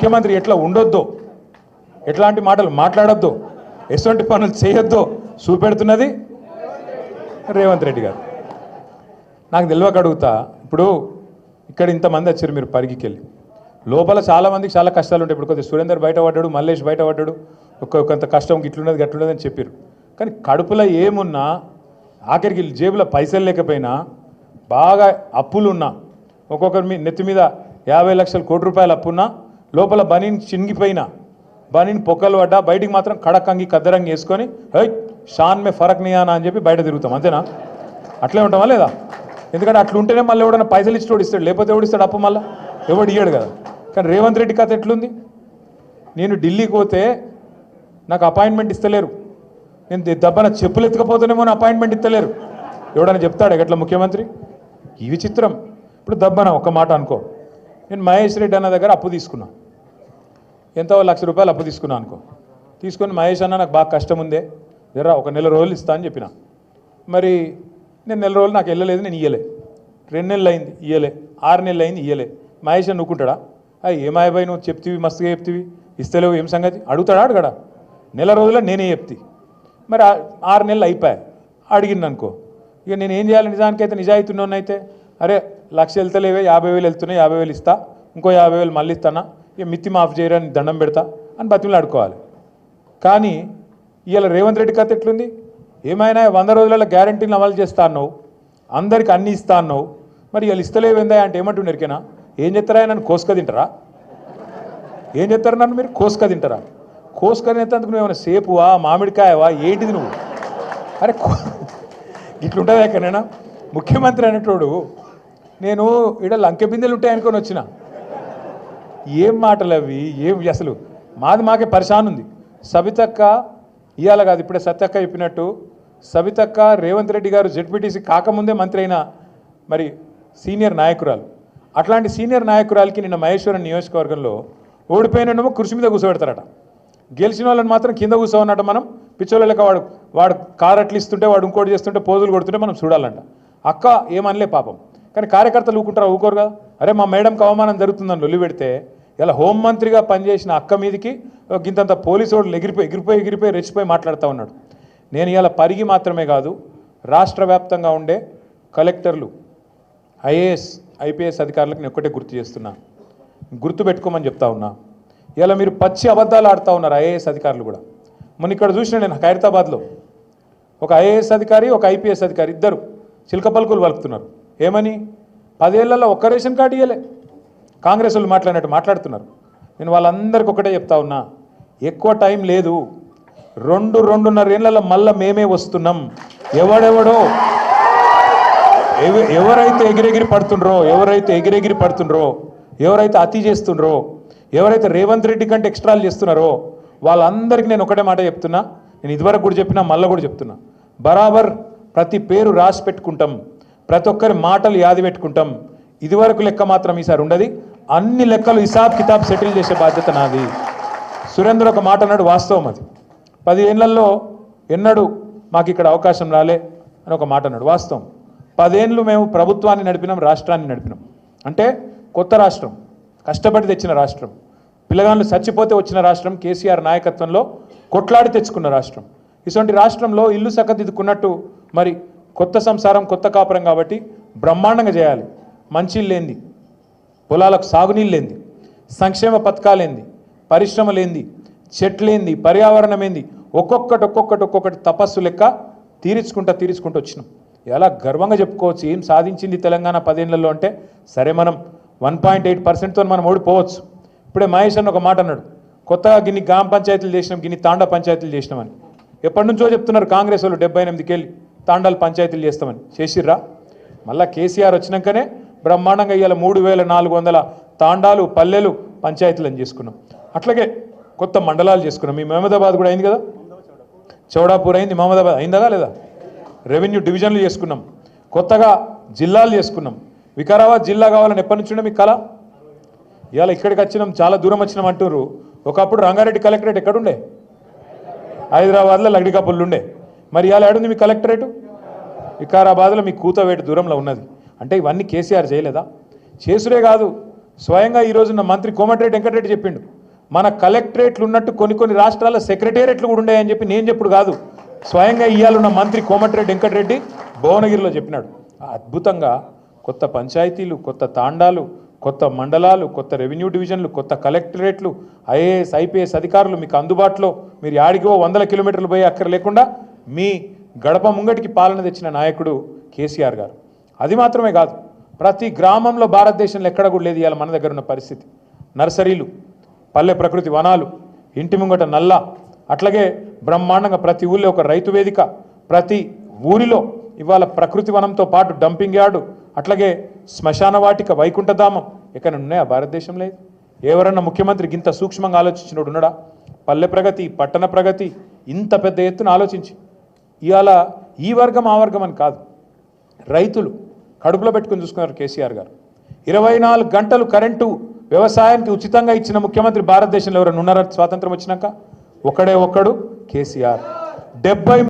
ముఖ్యమంత్రి ఎట్లా ఉండొద్దో, ఎట్లాంటి మాటలు మాట్లాడొద్దో, ఎటువంటి పనులు చేయొద్దో చూపెడుతున్నది రేవంత్ రెడ్డి గారు. నాకు తెలియక అడుగుతా, ఇప్పుడు ఇక్కడ ఇంతమంది వచ్చారు, మీరు పరిగికెళ్ళి లోపల చాలామందికి చాలా కష్టాలు ఉంటాయి. ఇప్పుడు కొద్దిగా సురేందర్ బయటపడ్డాడు, మల్లేష్ బయటపడ్డాడు, కొంత కష్టం గిట్లున్నది గట్లున్నది అని చెప్పారు. కానీ కడుపులో ఏమున్నా, ఆఖరికి జేబులో పైసలు లేకపోయినా, బాగా అప్పులున్నా, ఒక్కొక్కరి మీ నెత్తి మీద 50 లక్షల కోటి రూపాయలు అప్పున్నా, లోపల బనీని చినిగిపోయినా, బనీని పొక్కలు పడ్డా, బయటికి మాత్రం కడకంగి కద్దరంగి వేసుకొని షాన్ మే ఫరక్ నియానా అని చెప్పి బయట తిరుగుతాం. అంతేనా? అట్లే ఉంటామా లేదా? ఎందుకంటే అట్లుంటేనే మళ్ళీ ఎవడన్నా పైసలు ఇచ్చి ఓడిస్తాడు, లేకపోతే ఓడిస్తాడు అప్పు మళ్ళీ ఎవడు ఇయ్యాడు కదా. కానీ రేవంత్ రెడ్డి కథ ఎట్లుంది? నేను ఢిల్లీకి పోతే నాకు అపాయింట్మెంట్ ఇస్తలేరు, నేను దెబ్బన చెప్పులు ఎత్తుకపోతేనేమో అపాయింట్మెంట్ ఇస్తలేరు. ఎవడన్నా చెప్తాడు ఎట్లా ముఖ్యమంత్రి? ఈ విచిత్రం. ఇప్పుడు దబ్బన ఒక మాట అనుకో, నేను మహేష్ రెడ్డి అన్న దగ్గర అప్పు తీసుకున్నా, ఎంతో 1 లక్ష రూపాయలు అప్పు తీసుకున్నా అనుకో. తీసుకొని మహేష్ అన్న నాకు బాగా కష్టం ఉందే, జరా ఒక నెల రోజులు ఇస్తా అని చెప్పిన. మరి నేను నెల రోజులు నాకు వెళ్ళలేదు, నేను ఇయ్యలే. 2 నెలలు అయింది ఇయ్యలే, 6 నెలలు అయింది ఇయ్యలే. మహేష్ అని నువ్వుకుంటాడా? ఏమాయబాయి నువ్వు చెప్తివి, మస్తుగా చెప్తివి, ఇస్తలేవు, ఏం సంగతి అడుగుతాడా? అడగడా? నెల రోజుల్లో నేనే చెప్తి. మరి 6 నెలలు అయిపోయాయి, అడిగింది అనుకో. ఇక నేను ఏం చేయాలి? నిజానికైతే నిజాయితీలోనే అయితే, అరే 1 లక్ష వెళ్తలేవే, 50,000 వెళ్తున్నాయి, 50,000 ఇస్తా, ఇంకో 50,000 మళ్ళీ ఇస్తానా, ఇక మిత్తి మాఫ్ చేయరా, దండం పెడతా అని బతిమలు ఆడుకోవాలి. కానీ ఇవాళ రేవంత్ రెడ్డి కథ ఎట్లుంది? ఏమైనా 100 రోజులలో గ్యారంటీలు అమలు చేస్తా అన్నావు, అందరికి అన్నీ ఇస్తా అన్నావు, మరి ఇవాళ ఇస్తలేవేందా అంటే ఏమంటుండే ఎరికేనా? ఏం చెప్తారా? నన్ను కోసుక తింటారా? ఏం చెప్తారు? నన్ను మీరు కోసుక తింటారా? కోసుక తినేందుకు నువ్వు ఏమైనా సేపువా, మామిడికాయవా, ఏంటిది నువ్వు? అరే ఇట్లుంటుందా ఎక్కడైనా? ముఖ్యమంత్రి అనేటోడు నేను ఇక్కడ లంకె బిందెలు ఉంటాయనుకొని వచ్చిన. ఏం మాటలు అవి? ఏం అసలు మాకే పరిశాన్ ఉంది. సబితక్క ఇవాళ కాదు, ఇప్పుడే సత్యక్క చెప్పినట్టు, సబితక్క రేవంత్ రెడ్డి గారు జెడ్పీటీసీ కాకముందే మంత్రి అయిన మరి సీనియర్ నాయకురాలు. అట్లాంటి సీనియర్ నాయకురాలకి నిన్న మహేశ్వరం నియోజకవర్గంలో ఓడిపోయినమో కృషి మీద కూర్చోబెడతారట, గెలిచిన వాళ్ళని మాత్రం కింద కూర్చోన్నట్టు మనం పిచ్చోళ్ళ లెక్క వాడు కారు అట్లు ఇస్తుంటే, వాడు ఇంకోటి చేస్తుంటే, పోజులు కొడుతుంటే మనం చూడాలంట. అక్క ఏమనలే పాపం, కానీ కార్యకర్తలు ఊకుంటారా? ఊకోరు కదా. అరే మా మేడంకి అవమానం జరుగుతుందని లొల్లి పెడితే ఇలా హోంమంత్రిగా పనిచేసిన అక్క మీదికి గింతంత పోలీసు వాళ్ళు ఎగిరిపోయి రెచ్చిపోయి మాట్లాడుతూ ఉన్నాడు. నేను ఇలా పరిగి మాత్రమే కాదు, రాష్ట్ర వ్యాప్తంగా ఉండే కలెక్టర్లు, ఐఏఎస్ ఐపీఎస్ అధికారులకు నేను ఒక్కటే గుర్తు చేస్తున్నా, గుర్తు పెట్టుకోమని చెప్తా ఉన్నా. ఇలా మీరు పచ్చి అబద్ధాలు ఆడుతూ ఉన్నారు ఐఏఎస్ అధికారులు కూడా. మొన్న ఇక్కడ చూసిన నేను ఖైరతాబాద్లో ఒక ఐఏఎస్ అధికారి, ఒక ఐపీఎస్ అధికారి, ఇద్దరు చిలక పలుకులు పలుకుతున్నారు. ఏమని? 10 ఏళ్లలో ఒక్క రేషన్ కార్డు ఇవ్వలే. కాంగ్రెస్ వాళ్ళు మాట్లాడినట్టు మాట్లాడుతున్నారు. నేను వాళ్ళందరికీ ఒకటే చెప్తా ఉన్నా, ఎక్కువ టైం లేదు, 2-2.5 ఏళ్లలో మళ్ళీ మేమే వస్తున్నాం. ఎవరైతే ఎగిరెగిరి పడుతుండ్రో, ఎవరైతే అతి చేస్తుండ్రో, ఎవరైతే రేవంత్ రెడ్డి కంటే ఎక్స్ట్రాలు చేస్తున్నారో వాళ్ళందరికీ నేను ఒకటే మాట చెప్తున్నా. నేను ఇదివరకు కూడా చెప్పినా, మళ్ళీ కూడా చెప్తున్నా, బరాబర్ ప్రతి పేరు రాసి పెట్టుకుంటాం, ప్రతి ఒక్కరి మాటలు యాది పెట్టుకుంటాం. ఇదివరకు లెక్క మాత్రం ఈసారి ఉండదు, అన్ని లెక్కలు హిసాబ్ కితాబ్ సెటిల్ చేసే బాధ్యత నాది. సురేంద్ర ఒక మాట అన్నాడు, వాస్తవం అది. 10 ఏళ్లలో ఎన్నడూ మాకు ఇక్కడ అవకాశం రాలే అని ఒక మాట అన్నాడు, వాస్తవం. 10 ఏళ్ళు మేము ప్రభుత్వాన్ని నడిపినాం, రాష్ట్రాన్ని నడిపినాం. అంటే కొత్త రాష్ట్రం, కష్టపడి తెచ్చిన రాష్ట్రం, పిల్లగాళ్ళు చచ్చిపోతే వచ్చిన రాష్ట్రం, కేసీఆర్ నాయకత్వంలో కొట్లాడి తెచ్చుకున్న రాష్ట్రం. ఇటువంటి రాష్ట్రంలో ఇల్లు చక్కదిద్దుకున్నట్టు మరి కొత్త సంసారం, కొత్త కాపురం కాబట్టి బ్రహ్మాండంగా చేయాలి. మంచిళ్ళు ఏంది, పొలాలకు సాగునీళ్ళు ఏంది, సంక్షేమ పథకాలేంది, పరిశ్రమలేంది, చెట్లేంది, పర్యావరణం ఏంది, ఒక్కొక్కటి తపస్సు లెక్క తీర్చుకుంటూ వచ్చినాం. ఎలా గర్వంగా చెప్పుకోవచ్చు ఏం సాధించింది తెలంగాణ 10 ఏళ్లలో అంటే. సరే మనం 1.8%తో మనం ఓడిపోవచ్చు. ఇప్పుడే మహేష్ అన్న ఒక మాట అన్నాడు, కొత్తగా గిన్ని గ్రామ పంచాయతీలు చేసినాం, గిన్ని తాండా పంచాయతీలు చేసినామని. ఎప్పటి నుంచో చెప్తున్నారు కాంగ్రెస్ వాళ్ళు, 78కి వెళ్ళి తాండాలు పంచాయతీలు చేస్తామని. చేసిర్రా? మళ్ళీ కేసీఆర్ వచ్చినాకనే బ్రహ్మాండంగా ఇవాళ 3,400 తాండాలు, పల్లెలు, పంచాయతీలు అని చేసుకున్నాం. అట్లాగే కొత్త మండలాలు చేసుకున్నాం. మీ మహమదాబాద్ కూడా అయింది కదా, చౌడాపూర్ అయింది, మహమదాబాద్ అయిందా లేదా? రెవెన్యూ డివిజన్లు చేసుకున్నాం, కొత్తగా జిల్లాలు చేసుకున్నాం. వికారాబాద్ జిల్లా కావాలని ఎప్పటి నుంచి ఉండే మీకు కళ? ఇవాళ ఇక్కడికి వచ్చినాం, చాలా దూరం వచ్చినాం అంటున్నారు. ఒకప్పుడు రంగారెడ్డి కలెక్టరేట్ ఎక్కడుండే? హైదరాబాద్లో లగ్డికాపుల్లో ఉండే. మరి ఇవాళ ఏడుంది మీ కలెక్టరేటు? వికారాబాద్లో మీ కూతవేటు దూరంలో ఉన్నది. అంటే ఇవన్నీ కేసీఆర్ చేయలేదా? చేసుడే కాదు, స్వయంగా ఈ రోజున్న మంత్రి కోమటిరెడ్డి వెంకటరెడ్డి చెప్పిండు, మన కలెక్టరేట్లు ఉన్నట్టు కొన్ని రాష్ట్రాల సెక్రటేరియట్లు కూడా ఉన్నాయని చెప్పి నేను చెప్పుడు కాదు, స్వయంగా ఇయ్యాలున్న మంత్రి కోమటిరెడ్డి వెంకటరెడ్డి భువనగిరిలో చెప్పినాడు. అద్భుతంగా కొత్త పంచాయతీలు, కొత్త తాండాలు, కొత్త మండలాలు, కొత్త రెవెన్యూ డివిజన్లు, కొత్త కలెక్టరేట్లు, ఐఏఎస్ ఐపీఎస్ అధికారులు మీకు అందుబాటులో, మీరు యాడికో 100 కిలోమీటర్లు పోయే అక్కర లేకుండా మీ గడప ముంగటికి పాలన తెచ్చిన నాయకుడు కేసీఆర్ గారు. అది మాత్రమే కాదు, ప్రతి గ్రామంలో భారతదేశంలో ఎక్కడ కూడా లేదు ఇవాళ మన దగ్గర ఉన్న పరిస్థితి. నర్సరీలు, పల్లె ప్రకృతి వనాలు, ఇంటి ముంగట నల్ల, అట్లాగే బ్రహ్మాండంగా ప్రతి ఊళ్ళో ఒక రైతు వేదిక, ప్రతి ఊరిలో ఇవాళ ప్రకృతి వనంతో పాటు డంపింగ్ యార్డు, అట్లాగే శ్మశాన వాటిక, వైకుంఠధామం ఎక్కడ ఉన్నాయా భారతదేశం? లేదు. ఎవరన్నా ముఖ్యమంత్రి ఇంత సూక్ష్మంగా ఆలోచించినోడు ఉన్నాడా? పల్లె ప్రగతి, పట్టణ ప్రగతి ఇంత పెద్ద ఎత్తున ఆలోచించి ఇవాళ ఈ వర్గం ఆ వర్గం అని కాదు, రైతులు కడుపులో పెట్టుకుని చూసుకున్నారు కేసీఆర్ గారు. 24 గంటలు కరెంటు వ్యవసాయానికి ఉచితంగా ఇచ్చిన ముఖ్యమంత్రి భారతదేశంలో ఎవరైనా ఉన్నారా స్వాతంత్రం వచ్చినాక? ఒక్కడే ఒక్కడు కేసీఆర్. 70